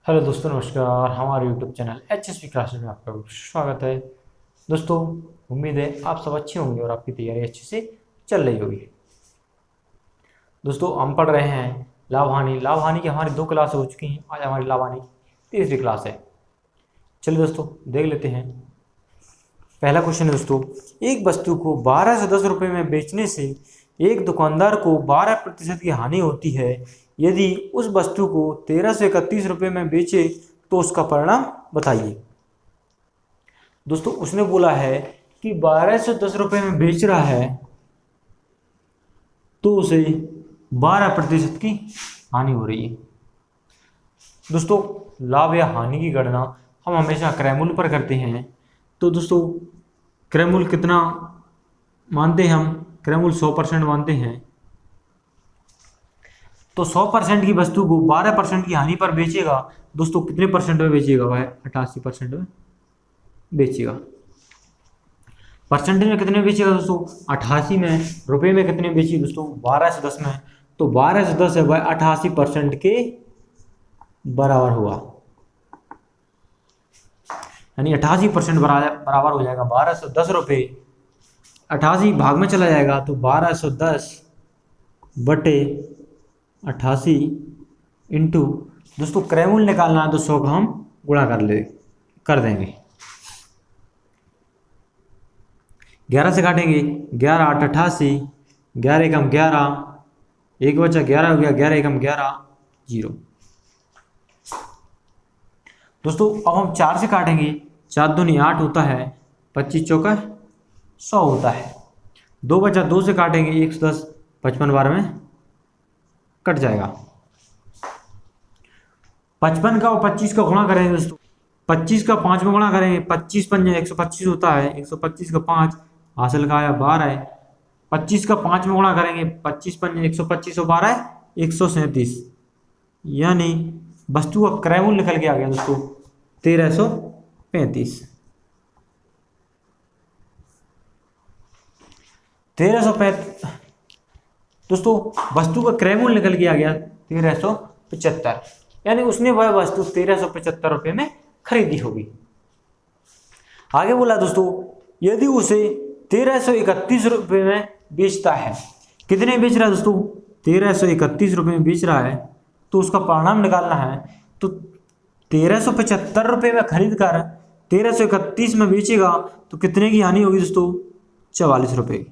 Hello दोस्तों, नमस्कार। हमारे यूट्यूब चैनल HSP क्लासेस में आपका स्वागत है। दोस्तों, उम्मीद है आप सब अच्छे होंगे और आपकी तैयारी अच्छे से चल रही होगी। दोस्तों, हम पढ़ रहे हैं लाभ हानि की हमारी 2 क्लास हो चुकी हैं। आज हमारी लाभ हानि तीसरी क्लास है। चलिए दोस्तों, देख लेते हैं। पहला क्वेश्चन है दोस्तों, एक वस्तु को 12 से 10 रुपये में बेचने से एक दुकानदार को 12% की हानि होती है। यदि उस वस्तु को 13 से 31 रुपये में बेचे तो उसका परिणाम बताइए। दोस्तों, उसने बोला है कि 12 से 10 रुपये में बेच रहा है तो उसे 12% की हानि हो रही है। दोस्तों, लाभ या हानि की गणना हम हमेशा क्रय पर करते हैं। तो दोस्तों, क्रय कितना मानते हैं हम? क्रय 100% मानते हैं। तो 100% की वस्तु को 12% की हानि पर बेचेगा। दोस्तों, कितने परसेंट में बेचेगा? वह 88% में बेचेगा। परसेंटेज में कितने में बेचेगा दोस्तों? 88 में। रुपए में कितने में बेची दोस्तों? 12 से 10 में। तो 12 से 10 है वह 88% के बराबर हुआ, यानी 88% बराबर हो जाएगा 1210 रुपये। 88 भाग में चला जाएगा तो 1210 बटे 88 इंटू, दोस्तों क्रय मूल्य निकालना है तो 100 का हम गुणा कर देंगे। 11 से काटेंगे, 11 8 88, 11 एकम 11, एक बचा 11 हो गया, 11 एकम 11, 0। दोस्तों, अब हम 4 से काटेंगे, 4 दूनी 8 होता है, 25 चौका 100 होता है। 2 बचा, 2 से काटेंगे, 110, 55 12 में कट जाएगा। 55 का और 25 का गुणा करेंगे दोस्तों, 25 का 5 में गुणा करेंगे, 25 पंजे 125 होता है, 125 का 5 हासिल का आया 12 है। 25 का 5 में गुणा करेंगे, 25 पंजे 125 और 12 है 137, यानी वस्तु का क्रय मूल्य निकल के आ गया दोस्तों 1335। 1335 दोस्तों, वस्तु का क्रय मूल्य निकल के आ गया 1375, यानी उसने वह वस्तु 1375 रुपये में खरीदी होगी। आगे बोला दोस्तों, यदि उसे 1331 रुपये में बेचता है। कितने बेच रहा है दोस्तों? 1331 रुपये में बेच रहा है, तो उसका परिणाम निकालना है। तो 1375 रुपये में खरीद कर 1331 में बेचेगा तो कितने की हानि होगी दोस्तों? 44 रुपये की।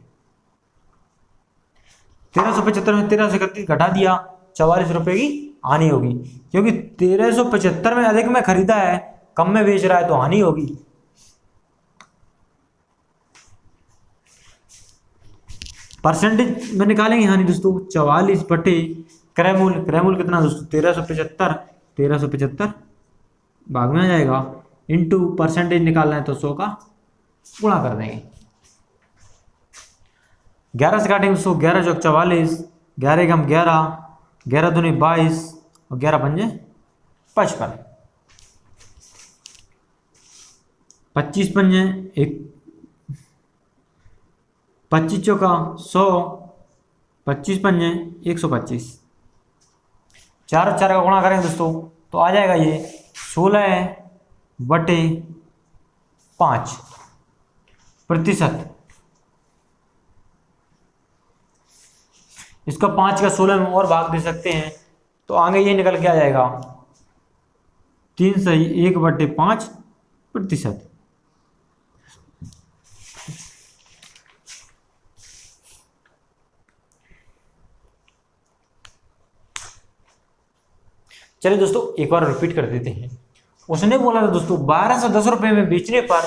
1375 में 1331 घटा दिया, 44 रुपये की हानि होगी, क्योंकि 1375 में अधिक में खरीदा है, कम में बेच रहा है तो हानि होगी। परसेंटेज में निकालेंगे हानि दोस्तों, 44 बटे क्रय मूल्य कितना दोस्तों? 1375 भाग में आ जाएगा, इंटू परसेंटेज निकालना है तो 100 का गुणा कर देंगे। 11 से काटेंगे दोस्तों, 11 चौक 44, 11 एकम 11, 11 दूनी 22 और 11 पंजे 55, 25 पंजे 25 चौका 100, 25 पंजे 125, 4 और 4 का गुणा करेंगे दोस्तों तो आ जाएगा ये 16 बटे 5%। इसका 5 का 16 में और भाग दे सकते हैं, तो आगे ये निकल के आ जाएगा 3 सही 1 बटे 5%। चलिए दोस्तों, एक बार रिपीट कर देते हैं। उसने बोला था दोस्तों 12 से 10 रुपये में बेचने पर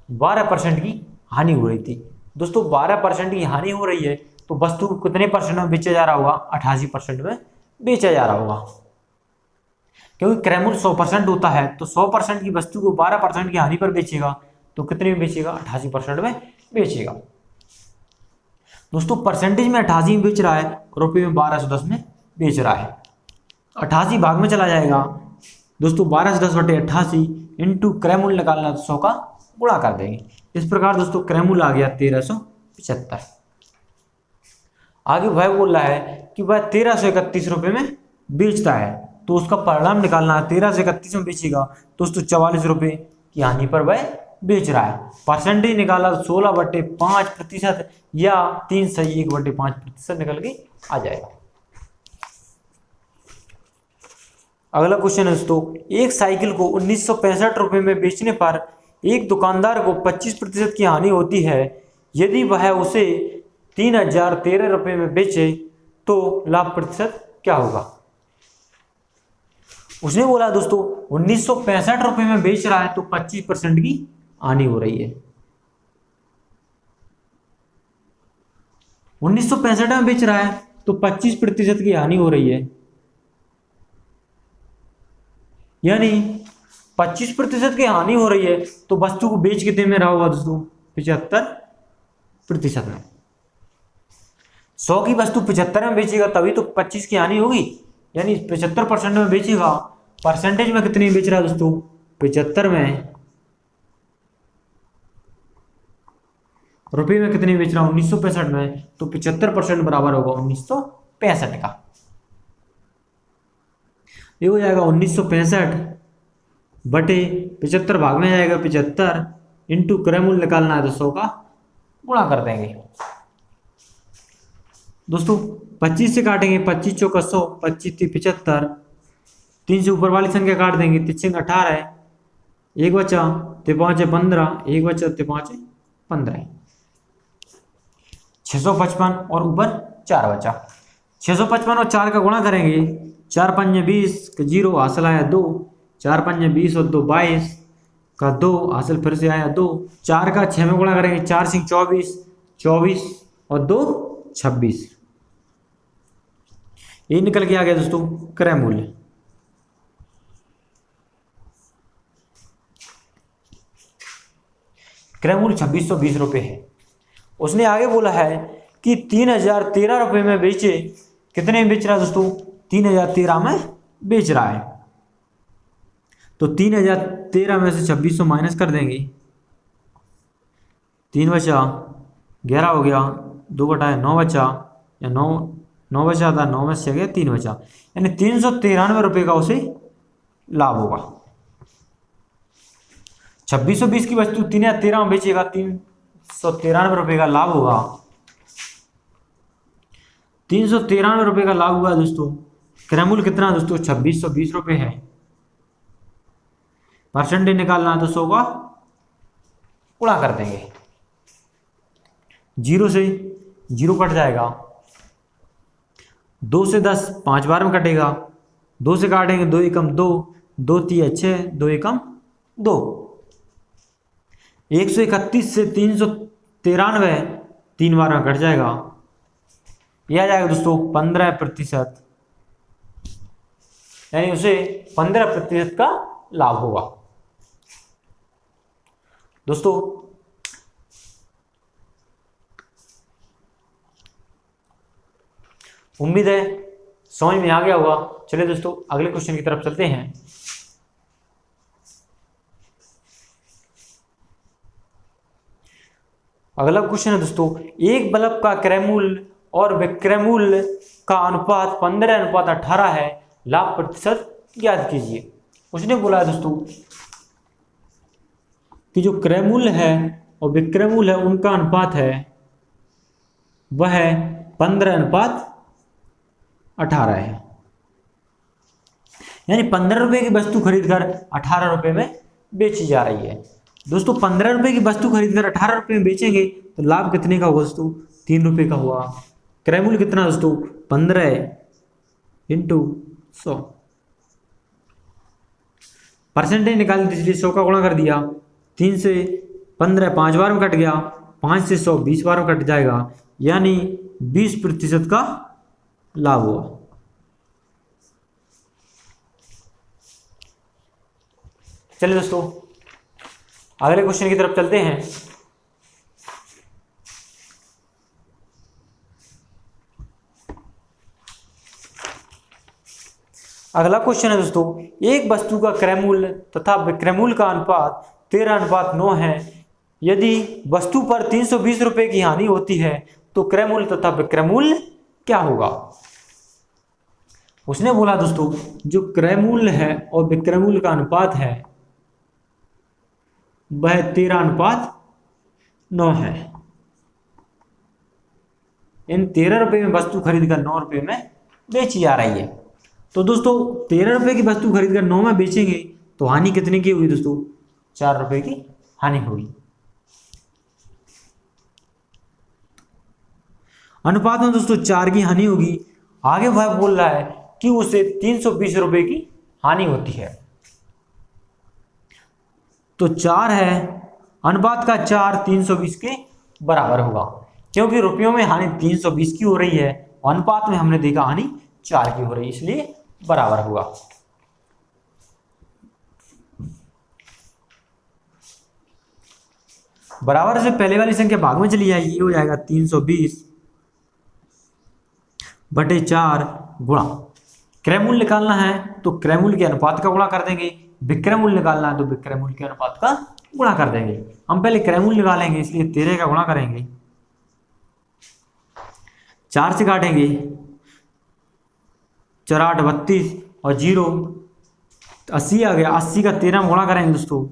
12% की हानि हो रही थी। दोस्तों, 12% की हानि हो रही है तो वस्तु को कितने परसेंट में बेचा जा रहा होगा? 88% में बेचा जा रहा होगा, क्योंकि क्रय मूल्य 100% होता है। तो 100% की वस्तु को 12% की हानि पर बेचेगा तो कितने में बेचेगा? 88% में बेचेगा। दोस्तों, परसेंटेज में 88 में बेच रहा है, रुपये में 12 से 10 में बेच रहा है। 88 भाग में चला जाएगा दोस्तों, 12 से 10 बटे 88 इंटू क्रय मूल्य निकालना तो 100 का गुणा कर देंगे। इस प्रकार दोस्तों क्रय मूल्य आ गया 1375। आगे वह बोल रहा है कि वह 1331 रुपये में बेचता है। तो उसका परिणाम निकालना है। 13 से 31 में बेचेगा तो दोस्तों 44 रुपये की हानि पर वह बेच रहा है। परसेंटेज निकाला 16/5% या 3/1/5% निकल के आ जाएगा। अगला क्वेश्चन है दोस्तों, एक साइकिल को 1965 रुपये में बेचने पर एक दुकानदार को 25% की हानि होती है। यदि वह उसे 3013 रुपये में बेचे तो लाभ प्रतिशत क्या होगा। उसने बोला दोस्तों 1965 रुपये में बेच रहा है तो 25% की हानि हो रही है। 1965 में बेच रहा है तो 25% की हानि हो रही है, यानी 25% की हानि हो रही है तो वस्तु को बेच कितने में रहा होगा दोस्तों, 75% में। 100 की वस्तु 75 में बेचेगा तभी तो 25 की हानि होगी, यानी 75% में बेचेगा। परसेंटेज में कितने बेच रहा है दोस्तों, 75 में। रुपये में कितने बेच रहा हूं, 1965 में, तो 75% बराबर होगा 1965 का। ये हो जाएगा 1965 बटे 75 भाग में जाएगा 75 इंटू क्रय मूल्य निकालना है तो 100 का गुणा कर देंगे दोस्तों। 25 से काटेंगे, 25 चौका 100, 25 3 75, 3 से ऊपर वाली संख्या काट देंगे, 3 18 है, 1 बचा, 5 है 15, 1 बचा, 5 है 15, 655 और ऊपर 4 बचा। 655 और 4 का गुणा करेंगे, 4 5 20 का 0 हासिल आया 2, 4 5 20 और 2 22 का 2 हासिल फिर से आया 2, 4 का 6 में गुणा करेंगे, 4 सिंह 24, 24 और 2 26। ये निकल के आ गया दोस्तों क्रय मूल्य। क्रय मूल्य 2620 रुपये है। उसने आगे बोला है कि 3013 रुपये में बेचे, कितने में बेच रहा है दोस्तों, 3013 में बेच रहा है। तो 3013 में से 2600 माइनस कर देंगे, 3 बचा, 11 हो गया, 2 घटाया 9 बचा, या 9 बचा था, 9 में से गया 3 बचा, यानी 393 रुपये का उसे लाभ होगा। 2620 की वस्तु 3013 में बेचेगा, 393 रुपये का लाभ होगा। 393 रुपये का लाभ हुआ दोस्तों। क्रय मूल्य कितना दोस्तों, 2620 रुपये है। परसेंटेज निकालना है तो 100 का गुणा कर देंगे, 0 से 0 कट जाएगा, 2 से 10 5 बार में कटेगा, 2 से काटेंगे 2 एकम 2, 2 3 6, 2 एकम 2, 131 से 393 3 बार में कट जाएगा, यह आ जाएगा दोस्तों 15%, यानी उसे 15% का लाभ होगा। दोस्तों उम्मीद है समझ में आ गया होगा। चलिए दोस्तों अगले क्वेश्चन की तरफ चलते हैं। अगला क्वेश्चन है दोस्तों, एक बल्ब का क्रय मूल्य और विक्रय मूल्य का अनुपात 15:18 है, लाभ प्रतिशत ज्ञात कीजिए। उसने बोला है दोस्तों कि जो क्रय मूल्य है और विक्रय मूल्य है उनका अनुपात है वह 15:18 है, यानी 15 रुपये की वस्तु खरीदकर 18 रुपये में बेची जा रही है। दोस्तों 15 रुपये की वस्तु खरीदकर 18 रुपये में बेचेंगे तो लाभ कितने का होगा दोस्तों, 3 रुपये का हुआ। क्रय मूल्य कितना दोस्तों, 15 इंटू 100। परसेंटेज निकाल दीजिए, 100 का गुणा कर दिया, 3 से 15 5 बार में कट गया, 5 से 100 20 बार में कट जाएगा, यानी 20% का लाभ हुआ। चलिए दोस्तों अगले क्वेश्चन की तरफ चलते हैं। अगला क्वेश्चन है दोस्तों, एक वस्तु का क्रय मूल्य तथा विक्रय मूल्य का अनुपात 13:9 है। यदि वस्तु पर 320 रुपये की हानि होती है तो क्रय मूल्य तथा विक्रय मूल्य क्या होगा। उसने बोला दोस्तों जो क्रय मूल्य है और विक्रय मूल्य का अनुपात है वह 13:9 है। इन 13 रुपए में वस्तु खरीदकर 9 रुपए में बेची जा रही है। तो दोस्तों 13 रुपए की वस्तु खरीदकर 9 में बेचेंगे तो हानि कितने की होगी दोस्तों? 4 रुपए की हानि होगी। अनुपात में दोस्तों 4 की हानि होगी। आगे वह बोल रहा है कि उसे 320 रुपए की हानि होती है। तो 4 है, अनुपात का 4 320 के बराबर होगा, क्योंकि रुपयों में हानि 320 की हो रही है, अनुपात में हमने देखा हानि 4 की हो रही है, इसलिए बराबर होगा। बराबर से पहले वाली संख्या भाग में चली जाएगी, ये हो जाएगा 320/4 गुणा। क्रय मूल्य निकालना है तो क्रय मूल्य के अनुपात का गुणा कर देंगे, विक्रय मूल्य निकालना है तो विक्रय मूल्य के अनुपात का गुणा कर देंगे। हम पहले क्रय मूल्य निकालेंगे, इसलिए 13 का गुणा करेंगे, 4 से काटेंगे, 4 8 32 और 0 80 आ गया। 80 का 13 में गुणा करेंगे दोस्तों,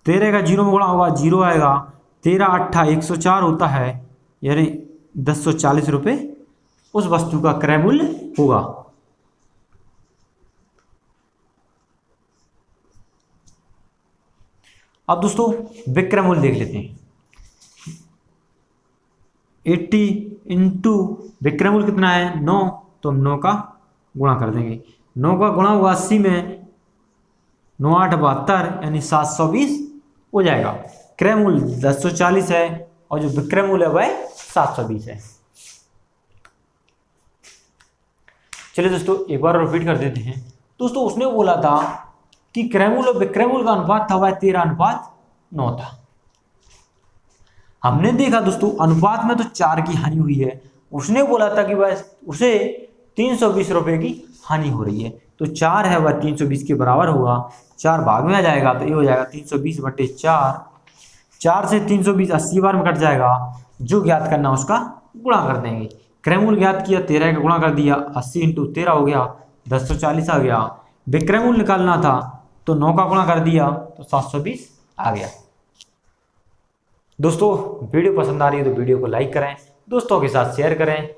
13 का 0 में गुणा होगा, 0 आएगा। 13 8 104 होता है, यानी 1040 रुपये उस वस्तु का क्रय मूल्य होगा। अब दोस्तों विक्रय मूल्य देख लेते हैं। 80 इंटू विक्रय मूल्य कितना है? 9, तो हम 9 का गुणा कर देंगे। 9 का गुणा होगा 80 में, 9 8 72 यानी 720 हो जाएगा। क्रय मूल्य 1040 है और जो विक्रय मूल्य है वह 720 है। चलिए दोस्तों एक बार रिपीट कर देते हैं। दोस्तों उसने बोला था कि क्रय मूल्य और विक्रय मूल्य का अनुपात था वह 13:9 था। हमने देखा दोस्तों अनुपात में तो 4 की हानि हुई है, उसने बोला था कि वह उसे 320 रुपए की हानि हो रही है, तो 4 है वह 320 के बराबर होगा। 4 भाग में आ जाएगा तो ये हो जाएगा 320/4। 4 से 320 80 बार में कट जाएगा, जो ज्ञात करना उसका गुणा कर देंगे। क्रय मूल्य ज्ञात किया, 13 का गुणा कर दिया, 80 इंटू 13 हो गया, 1040 आ गया। विक्रय मूल्य निकालना था तो 9 का गुणा कर दिया तो 720 आ गया। दोस्तों वीडियो पसंद आ रही है तो वीडियो को लाइक करें, दोस्तों के साथ शेयर करें,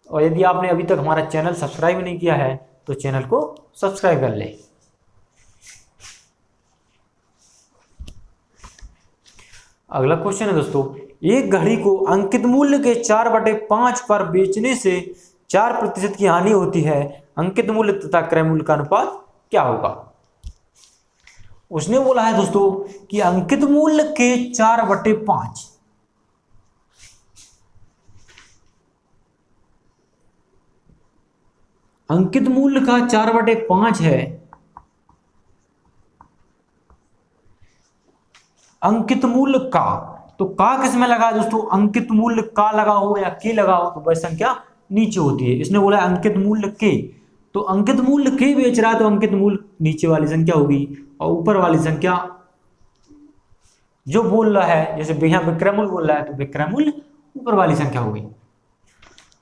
और यदि आपने अभी तक हमारा चैनल सब्सक्राइब नहीं किया है तो चैनल को सब्सक्राइब कर लें। अगला क्वेश्चन है दोस्तों, एक घड़ी को अंकित मूल्य के 4/5 पर बेचने से 4% की हानि होती है, अंकित मूल्य तथा क्रय मूल्य का अनुपात क्या होगा? उसने बोला है दोस्तों कि अंकित मूल्य के 4/5, अंकित मूल्य का 4/5 है। अंकित मूल्य का, तो का किस में लगा है दोस्तों? अंकित मूल्य का लगा हो या के लगा हो तो वह संख्या नीचे होती है। इसने बोला अंकित मूल्य के, तो अंकित मूल्य के बेच रहा है तो अंकित मूल्य नीचे वाली संख्या होगी, और ऊपर वाली संख्या जो बोल रहा है, जैसे यहाँ विक्रय मूल्य बोल रहा है तो विक्रय मूल्य ऊपर वाली संख्या होगी।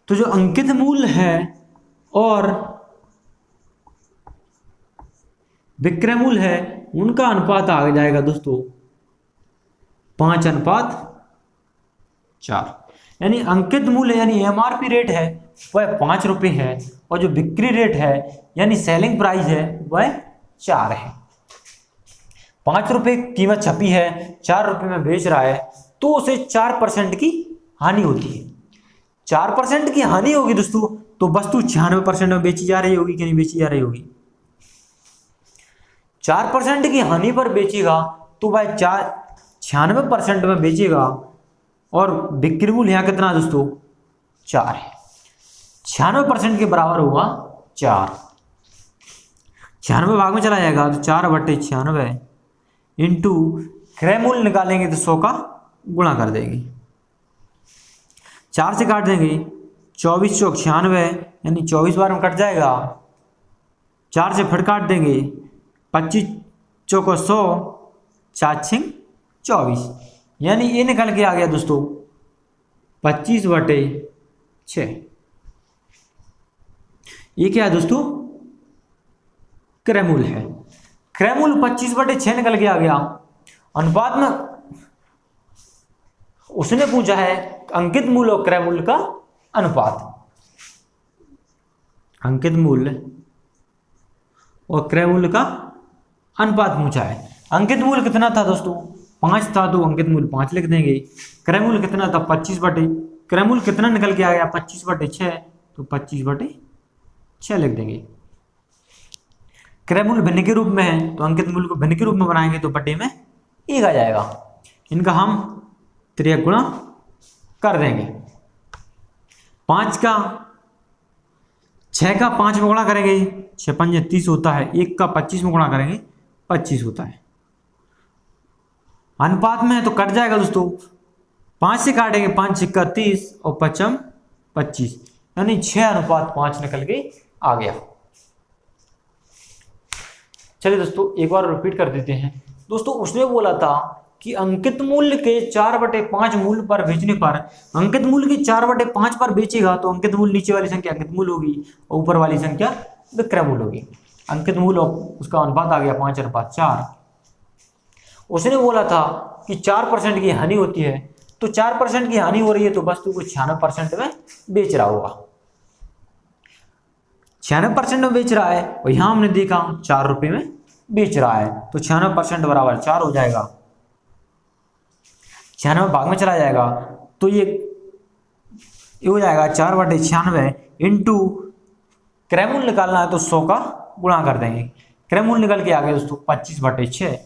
तो जो अंकित मूल्य है और विक्रय मूल्य है उनका अनुपात आ जाएगा दोस्तों 5:4, यानी अंकित मूल्य यानी एमआरपी रेट है वह 5 रुपये है, और जो बिक्री रेट है यानी सेलिंग प्राइस है वह 4 है। 5 रुपये कीमत छपी है, 4 रुपये में बेच रहा है, तो उसे 4% की हानि होती है। 4% की हानि होगी दोस्तों तो वस्तु 96% में बेची जा रही होगी कि नहीं बेची जा रही होगी? 4% की हानि पर बेचेगा तो वह 96% में बेचेगा, और बिक्री मूल्य यहाँ कितना दोस्तों? 4 है। 96% के बराबर होगा 4। 96 भाग में चला जाएगा तो 4/96 इंटू क्रय मूल्य निकालेंगे तो 100 का गुणा कर देंगे, 4 से काट देंगे, 24 चौक 96 यानी 24 बार में कट जाएगा। 4 से फिर काट देंगे, 25 चौको 100, 4 छिंग 24, यानी ये निकल के आ गया दोस्तों 25/6। ये क्या है दोस्तों, क्रय मूल्य है। क्रय मूल्य 25/6 निकल के आ गया। अनुपात में उसने पूछा है अंकित मूल्य और क्रय मूल्य का अनुपात। अंकित मूल्य और क्रय मूल्य का अनुपात पूछा है। अंकित मूल्य कितना था दोस्तों, 5 था, तो अंकित मूल्य 5 लिख देंगे। क्रय मूल्य कितना था, 25/, क्रय मूल्य कितना निकल के आ गया 25/6, तो 25/6 लिख देंगे। क्रय मूल्य भिन्न के रूप में है, तो अंकित मूल्य को भिन्न के रूप में बनाएंगे तो बटे में 1 आ जाएगा। इनका हम 3 गुणा कर देंगे। 5 का 6 का 5 में गुणा करेंगे, 6 5 30 होता है। 1 का 25 में गुणा करेंगे, 25 होता है। अनुपात में है तो कट जाएगा दोस्तों, 5 से काटेंगे, 5 6 30 और 5 25, यानी 6:5 निकल के आ गया। चलिए दोस्तों एक बार रिपीट कर देते हैं। दोस्तों उसने बोला था कि अंकित मूल्य के 4/5 मूल्य पर बेचने पर, अंकित मूल्य के 4/5 पर बेचेगा तो अंकित मूल्य नीचे वाली संख्या अंकित मूल्य होगी और ऊपर वाली संख्या विक्रय मूल्य होगी। अंकित मूल्य उसका अनुपात आ गया 5:4। उसने बोला था कि 4% की हानि होती है, तो 4% की हानि हो रही है तो वस्तु को 96% में बेच रहा होगा। 96% में बेच रहा है और यहां हमने देखा 4 रुपए में बेच रहा है, तो 96% बराबर 4 हो जाएगा। 96 भाग में चला जाएगा तो ये हो जाएगा 4/96 इंटू क्रय मूल्य निकालना है तो 100 का गुणा कर देंगे। क्रय मूल्य निकल के आ गया दोस्तों 25/6।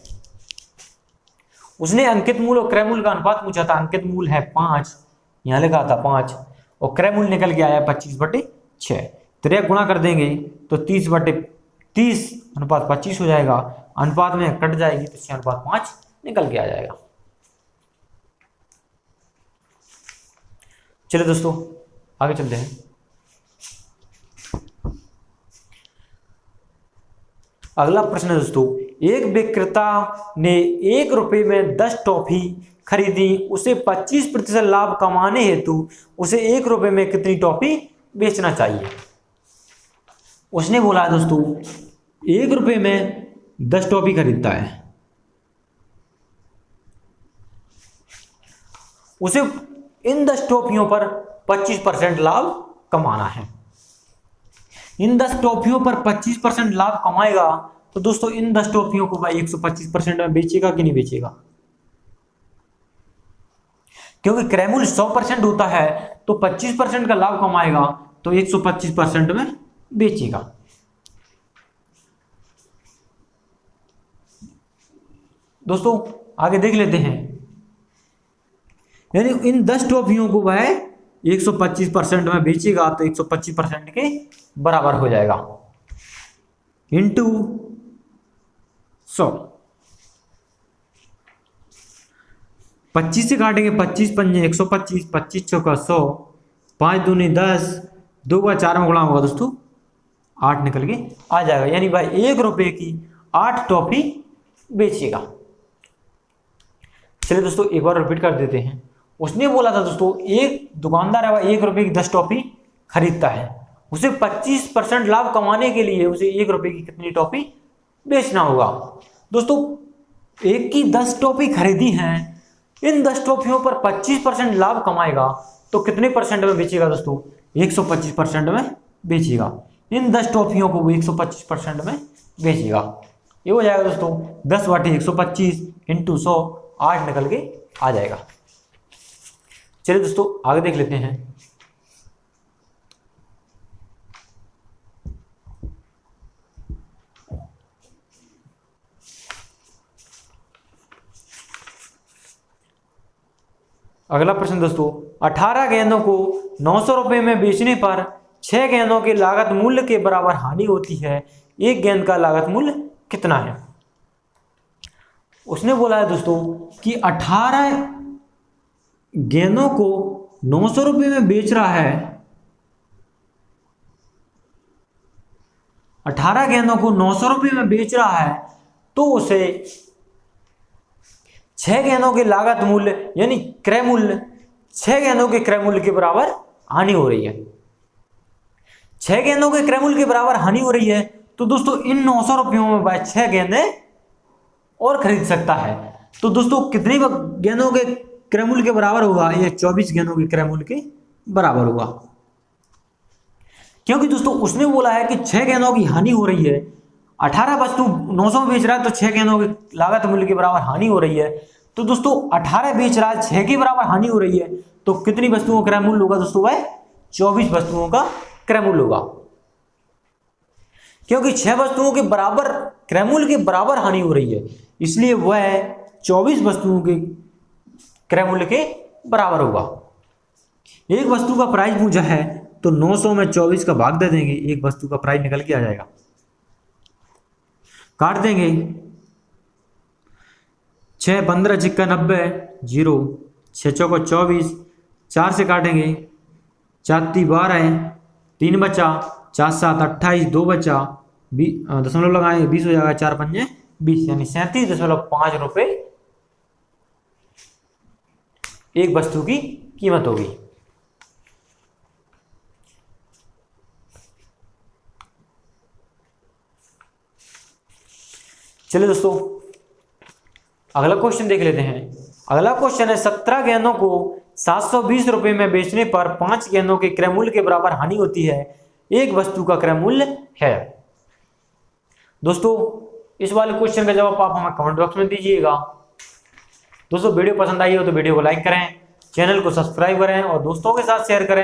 उसने अंकित मूल्य और क्रय मूल्य का अनुपात पूछा था। अंकित मूल्य है 5, यहां लिखा था 5, और क्रय मूल्य निकल के आया 25/6। 3 गुणा कर देंगे तो 30/30 अनुपात 25 हो जाएगा। अनुपात में कट जाएगी तो 6:5 निकल के आ जाएगा। चलिए दोस्तों आगे चलते हैं। अगला प्रश्न है दोस्तों, एक विक्रेता ने 1 रुपए में 10 टॉफी खरीदी, उसे 25% लाभ कमाने हेतु उसे 1 रुपए में कितनी टॉफी बेचना चाहिए। उसने बोला है दोस्तों 1 रुपए में 10 टॉफी खरीदता है, उसे इन 10 टॉफियों पर 25% लाभ कमाना है। इन 10 टॉफियों पर 25% लाभ कमाएगा तो दोस्तों इन 10 टॉफियों को भाई 125% में बेचेगा कि नहीं बेचेगा, क्योंकि क्रय मूल्य 100% होता है तो 25% का लाभ कमाएगा तो 125% में बेचेगा। दोस्तों आगे देख लेते हैं, यानी इन 10 टॉफियों को वह 125% में बेचेगा तो 125% के बराबर हो जाएगा इंटू 100। 25 से काटेंगे, 25 पंजे 125, 25 चौका 100, 5 दूनी 10, 2 का 4 में गुणा होगा दोस्तों 8 निकल के आ जाएगा। यानी भाई 1 रुपए की 8 टॉफी बेचेगा। चलिए दोस्तों एक बार रिपीट कर देते हैं। उसने बोला था दोस्तों एक दुकानदार है 1 रुपए की 10 टॉफी खरीदता है, उसे 25% लाभ कमाने के लिए उसे 1 रुपए की कितनी टॉफी बेचना होगा। दोस्तों एक की 10 टॉफी खरीदी हैं, इन 10 टॉफियों पर 25% लाभ कमाएगा तो कितने परसेंट में बेचेगा दोस्तों, 125% में बेचेगा। इन 10 टॉफियों को वो 125% में बेचेगा। ये हो जाएगा दोस्तों 10/125 इंटू 100, 8 निकल के आ जाएगा। चलिए दोस्तों आगे देख लेते हैं। अगला प्रश्न दोस्तों, 18 गेंदों को 900 रुपए में बेचने पर 6 गेंदों के लागत मूल्य के बराबर हानि होती है, एक गेंद का लागत मूल्य कितना है। उसने बोला है दोस्तों कि 18 गेंदों को 900 रुपए में बेच रहा है, 18 गेंदों को 900 रुपए में बेच रहा है तो उसे 6 गेंदों के लागत मूल्य यानी क्रय मूल्य 6 गेंदों के क्रय मूल्य के बराबर हानि हो रही है। 6 गेंदों के क्रय मूल्य के बराबर हानि हो रही है, तो दोस्तों इन 900 रुपयों में वह 6 गेंदें और खरीद सकता है। तो दोस्तों कितनी गेंदों के क्रय मूल्य के बराबर होगा? ये 24 गेंदों के क्रय मूल्य के बराबर होगा, क्योंकि दोस्तों उसने बोला है कि 6 गेंदों की हानि हो रही है। 18 वस्तु 900 में बेच रहा है तो 6 गेंदों के लागत मूल्य के बराबर हानि हो रही है। तो दोस्तों 18 बेच रहा है, 6 के बराबर हानि हो रही है, तो कितनी वस्तुओं का क्रय मूल्य होगा दोस्तों? वह 24 वस्तुओं का क्रय मूल्य होगा, क्योंकि 6 वस्तुओं के बराबर क्रय मूल्य के बराबर हानि हो रही है, इसलिए वह 24 वस्तुओं के क्रय मूल्य के बराबर होगा। एक वस्तु का प्राइस पूछा है तो 900 में 24 का भाग दे देंगे, एक वस्तु का प्राइस निकल के आ जाएगा। काट देंगे, 6 15 चिक्का 90 0, 6 चौका 24, 4 से काटेंगे, 4 × 12, 3 बचा, 4 7 28, 2 बचा, दशमलव लगाएंगे 20 हो जाएगा, 4 पंजे 20, यानी 37.5 रुपए एक वस्तु की कीमत होगी। चलिए दोस्तों अगला क्वेश्चन देख लेते हैं। अगला क्वेश्चन है 17 गेंदों को 720 रुपए में बेचने पर 5 गेंदों के क्रय मूल्य के बराबर हानि होती है, एक वस्तु का क्रय मूल्य है। दोस्तों इस वाले क्वेश्चन का जवाब आप हमें कमेंट बॉक्स में दीजिएगा। दोस्तों वीडियो पसंद आई हो तो वीडियो को लाइक करें, चैनल को सब्सक्राइब करें और दोस्तों के साथ शेयर करें।